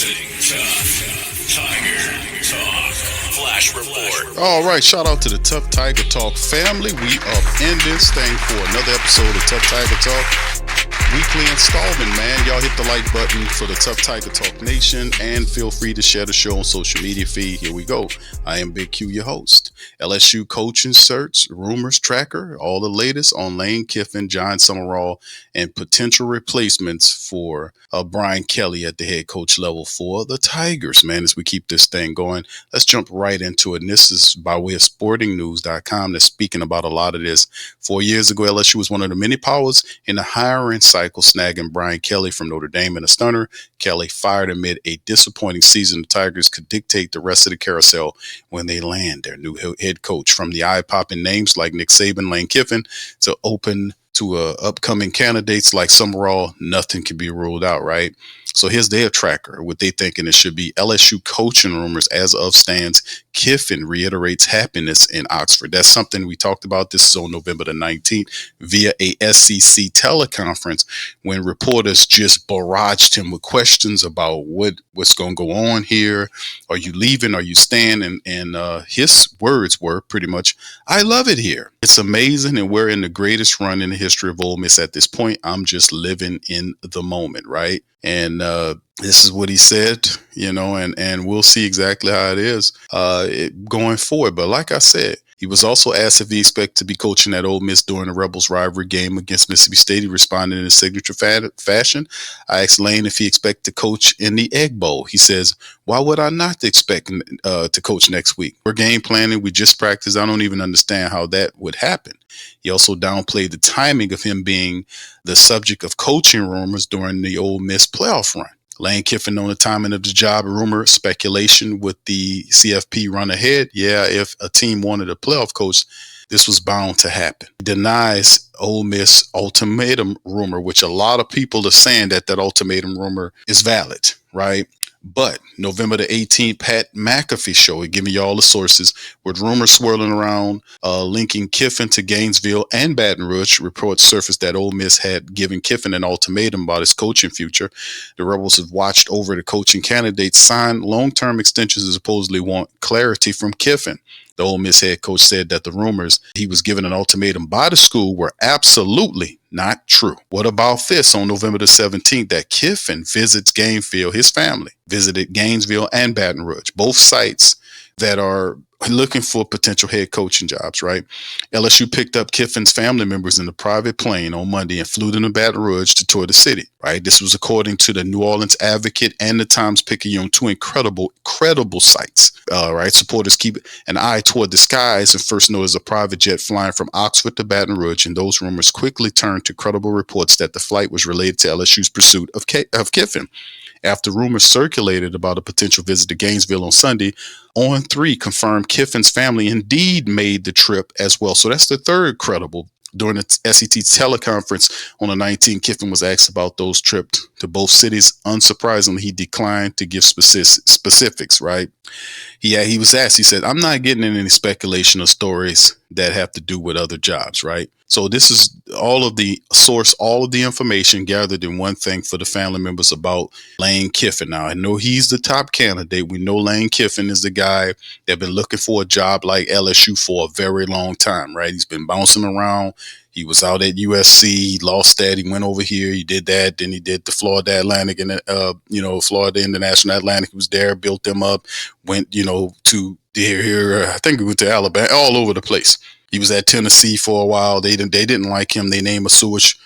Tiger Talk Flash Report. All right, shout out to the Tough Tiger Talk family. We up in this thing for another episode of Tough Tiger Talk. Weekly installment, man. Y'all hit the like button for the Tough Tiger Talk Nation and feel free to share the show on social media feed. Here we go. I am Big Q, your host. LSU coaching search, rumors tracker, all the latest on Lane Kiffin, John Summerall, and potential replacements for Brian Kelly at the head coach level for the Tigers, man, as we keep this thing going. Let's jump right into it. And this is by way of sportingnews.com that's speaking about a lot of this. 4 years ago, LSU was one of the many powers in the hiring cycle, snagging Brian Kelly from Notre Dame in a stunner. Kelly fired amid a disappointing season. The Tigers could dictate the rest of the carousel when they land their new head coach. From the eye-popping names like Nick Saban, Lane Kiffin, to open to upcoming candidates like Summerall, nothing can be ruled out, right? So here's their tracker. What they thinking it should be: LSU coaching rumors as of stands. Kiffin reiterates happiness in Oxford. That's something we talked about. This is on November the 19th via a SEC teleconference when reporters just barraged him with questions about what's going to go on here. Are you leaving? Are you staying? And his words were pretty much, "I love it here. It's amazing, and we're in the greatest run in the history of Ole Miss at this point. I'm just living in the moment," right? And this is what he said, and we'll see exactly how it is going forward. But like I said, he was also asked if he expected to be coaching at Ole Miss during the Rebels rivalry game against Mississippi State. He responded in his signature fashion. I asked Lane if he expected to coach in the Egg Bowl. He says, "Why would I not expect to coach next week? We're game planning. We just practiced. I don't even understand how that would happen." He also downplayed the timing of him being the subject of coaching rumors during the Ole Miss playoff run. Lane Kiffin on the timing of the job, rumor, speculation with the CFP run ahead. Yeah, if a team wanted a playoff coach, this was bound to happen. He denies Ole Miss ultimatum rumor, which a lot of people are saying that ultimatum rumor is valid, right? But November the 18th, Pat McAfee show, giving you all the sources, with rumors swirling around linking Kiffin to Gainesville and Baton Rouge. Reports surfaced that Ole Miss had given Kiffin an ultimatum about his coaching future. The Rebels have watched over the coaching candidates sign long-term extensions and supposedly want clarity from Kiffin. The Ole Miss head coach said that the rumors he was given an ultimatum by the school were absolutely not true. What about this? On November the 17th, that Kiffin visits Gainesville, his family visited Gainesville and Baton Rouge, both sites that are looking for potential head coaching jobs, right? LSU picked up Kiffin's family members in a private plane on Monday and flew them to Baton Rouge to tour the city, right? This was according to the New Orleans Advocate and the Times-Picayune, two credible sites, right? Supporters keep an eye toward the skies and first noticed a private jet flying from Oxford to Baton Rouge, and those rumors quickly turned to credible reports that the flight was related to LSU's pursuit of Kiffin. After rumors circulated about a potential visit to Gainesville on Sunday, On3 confirmed Kiffin's family indeed made the trip as well. So that's the third credible. During the SET teleconference on the 19th, Kiffin was asked about those trips to both cities. Unsurprisingly, he declined to give specifics, right? He was asked, he said, "I'm not getting into any speculation or stories that have to do with other jobs," right? So this is all of the source, all of the information gathered in one thing for the family members about Lane Kiffin. Now, I know he's the top candidate. We know Lane Kiffin is the guy that been looking for a job like LSU for a very long time, right? He's been bouncing around. He was out at USC, he lost that, he went over here, he did that, then he did the Florida Atlantic and Florida International Atlantic. He was there, built them up, went, to here, I think he went to Alabama, all over the place. He was at Tennessee for a while. They didn't like him. They named a sewage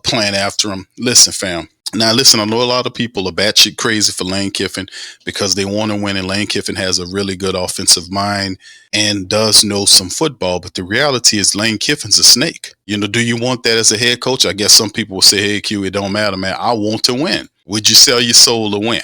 plant after him. Listen, fam. Now, listen, I know a lot of people are batshit crazy for Lane Kiffin because they want to win, and Lane Kiffin has a really good offensive mind and does know some football. But the reality is Lane Kiffin's a snake. Do you want that as a head coach? I guess some people will say, "Hey, Q, it don't matter, man. I want to win." Would you sell your soul to win?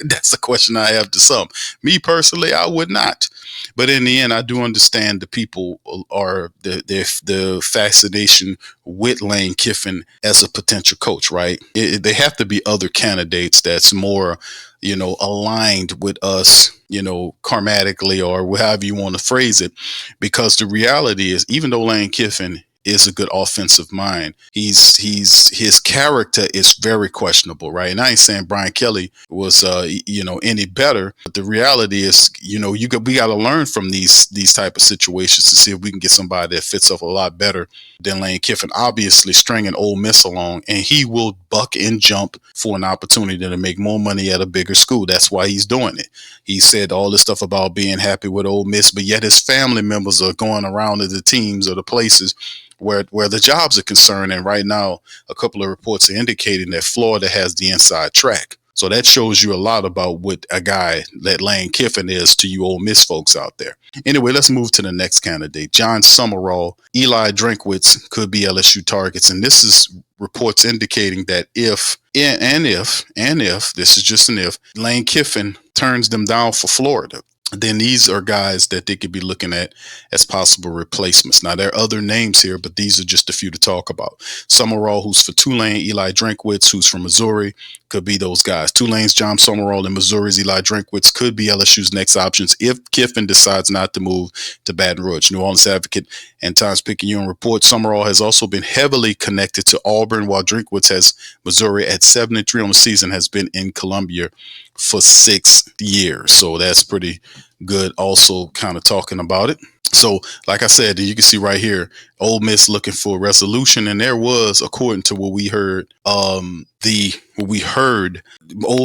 That's a question I have to some. Me personally, I would not. But in the end, I do understand the people are the fascination with Lane Kiffin as a potential coach, right? They have to be other candidates that's more, aligned with us, karmatically or however you want to phrase it. Because the reality is, even though Lane Kiffin is a good offensive mind. His character is very questionable, right? And I ain't saying Brian Kelly was any better, but the reality is, we got to learn from these type of situations to see if we can get somebody that fits up a lot better than Lane Kiffin. Obviously stringing Ole Miss along, and he will buck and jump for an opportunity to make more money at a bigger school. That's why he's doing it. He said all this stuff about being happy with Ole Miss, but yet his family members are going around to the teams or the places where the jobs are concerned. And right now, a couple of reports are indicating that Florida has the inside track. So that shows you a lot about what a guy that Lane Kiffin is to you Ole Miss folks out there. Anyway, let's move to the next candidate. John Summerall, Eli Drinkwitz could be LSU targets. And this is reports indicating that if, this is just an if, Lane Kiffin turns them down for Florida, then these are guys that they could be looking at as possible replacements. Now, there are other names here, but these are just a few to talk about. Summerall, who's for Tulane, Eli Drinkwitz, who's from Missouri, could be those guys. Tulane's John Summerall and Missouri's Eli Drinkwitz could be LSU's next options if Kiffin decides not to move to Baton Rouge. New Orleans Advocate and Times-Picayune report Summerall has also been heavily connected to Auburn, while Drinkwitz has Missouri at 7-3 on the season, has been in Columbia for 6 years. So that's pretty good also kind of talking about it. So like I said, you can see right here, Ole Miss looking for a resolution. And there was, according to what we heard, Ole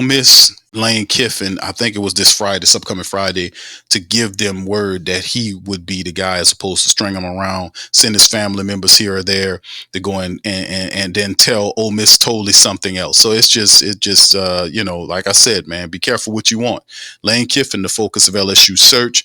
Miss, Lane Kiffin, I think it was this upcoming Friday, to give them word that he would be the guy as opposed to string him around, send his family members here or there to go and then tell Ole Miss totally something else. So it's just like I said, man, be careful what you want. Lane Kiffin, the focus of LSU search.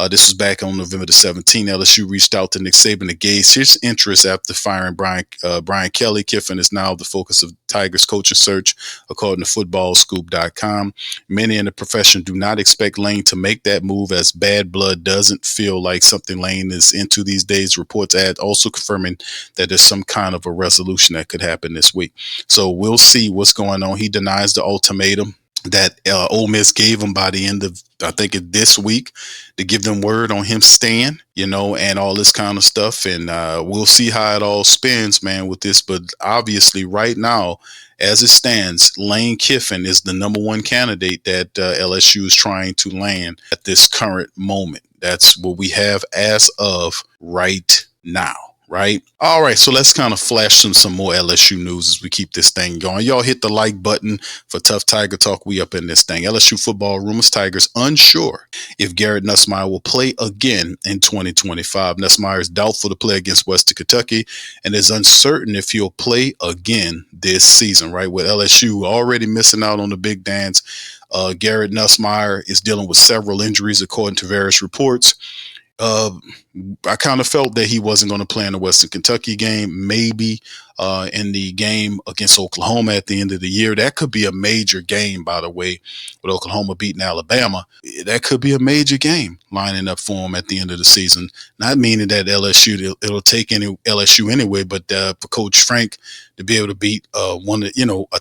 This was back on November the 17th. LSU reached out to Nick Saban to gauge his interest after firing Brian Kelly. Kiffin is now the focus of Tigers coaching search, according to footballscoop.com. Many in the profession do not expect Lane to make that move, as bad blood doesn't feel like something Lane is into these days. Reports add also confirming that there's some kind of a resolution that could happen this week. So we'll see what's going on. He denies the ultimatum that Ole Miss gave him by the end of, I think, this week, to give them word on him staying, and all this kind of stuff. And we'll see how it all spins, man, with this. But obviously right now, as it stands, Lane Kiffin is the number one candidate that LSU is trying to land at this current moment. That's what we have as of right now. Right. All right. So let's kind of flash some more LSU news as we keep this thing going. Y'all hit the like button for Tough Tiger Talk. We up in this thing. LSU football rumors. Tigers unsure if Garrett Nussmeier will play again in 2025. Nussmeier is doubtful to play against Western Kentucky and is uncertain if he'll play again this season. Right. With LSU already missing out on the big dance. Garrett Nussmeier is dealing with several injuries, according to various reports. I kind of felt that he wasn't going to play in the Western Kentucky game, maybe in the game against Oklahoma at the end of the year. That could be a major game, by the way, with Oklahoma beating Alabama. That could be a major game lining up for him at the end of the season. Not meaning that LSU, it'll take any LSU anyway, but for Coach Frank to be able to beat a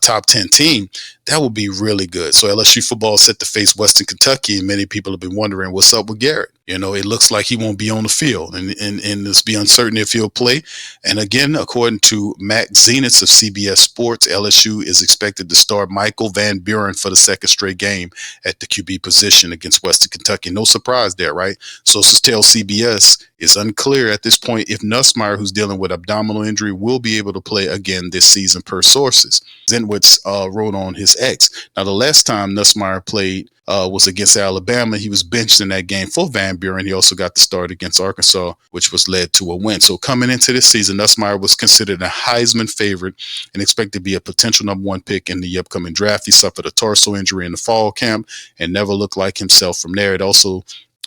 top 10 team, that would be really good. So LSU football is set to face Western Kentucky, and many people have been wondering what's up with Garrett. It looks like he won't be on the field, and it's be uncertain if he'll play. And again, according to Matt Zenitz of CBS Sports, LSU is expected to start Michael Van Buren for the second straight game at the QB position against Western Kentucky. No surprise there, right? Sources tell CBS it's unclear at this point if Nussmeier, who's dealing with abdominal injury, will be able to play again this season, per sources. Zenitz wrote on his X. Now, the last time Nussmeier played was against Alabama. He was benched in that game for Van Buren. He also got the start against Arkansas, which was led to a win. So coming into this season, Nussmeier was considered a Heisman favorite and expected to be a potential number one pick in the upcoming draft. He suffered a tarsal injury in the fall camp and never looked like himself from there. It also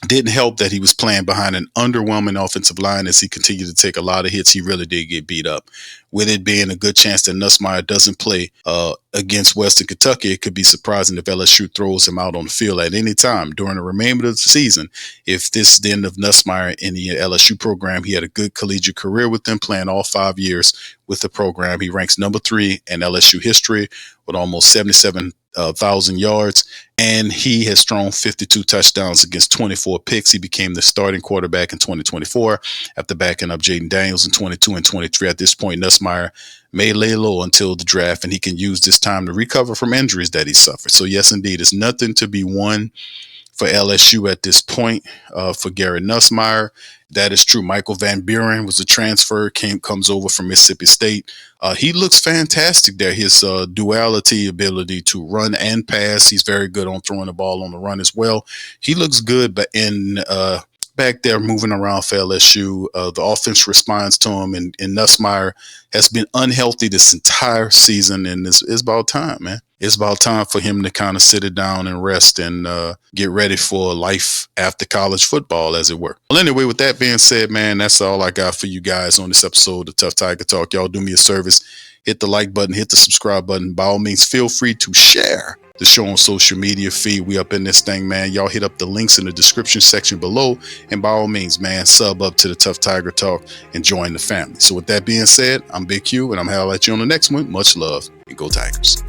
didn't help that he was playing behind an underwhelming offensive line as he continued to take a lot of hits. He really did get beat up. With it being a good chance that Nussmeier doesn't play against Western Kentucky, it could be surprising if LSU throws him out on the field at any time during the remainder of the season. If this is the end of Nussmeier in the LSU program, he had a good collegiate career with them, playing all 5 years with the program. He ranks number 3 in LSU history with almost 1,000 yards, and he has thrown 52 touchdowns against 24 picks. He became the starting quarterback in 2024 after backing up Jaden Daniels in 22 and 23. At this point, Nussmeier may lay low until the draft, and he can use this time to recover from injuries that he suffered. So yes, indeed, it's nothing to be won for LSU at this point for Garrett Nussmeier. That is true. Michael Van Buren was a transfer, comes over from Mississippi State. He looks fantastic there. His duality ability to run and pass. He's very good on throwing the ball on the run as well. He looks good, but back there moving around for LSU, the offense responds to him, and Nussmeier has been unhealthy this entire season, and it's about time, man. It's about time for him to kind of sit it down and rest and get ready for life after college football, as it were. Well, anyway, with that being said, man, that's all I got for you guys on this episode of Tough Tiger Talk. Y'all do me a service. Hit the like button, hit the subscribe button. By all means, feel free to share the show on social media feed. We up in this thing, man. Y'all hit up the links in the description section below. And by all means, man, sub up to the Tough Tiger Talk and join the family. So with that being said, I'm Big Q, and I'm hell at you on the next one. Much love, and go Tigers.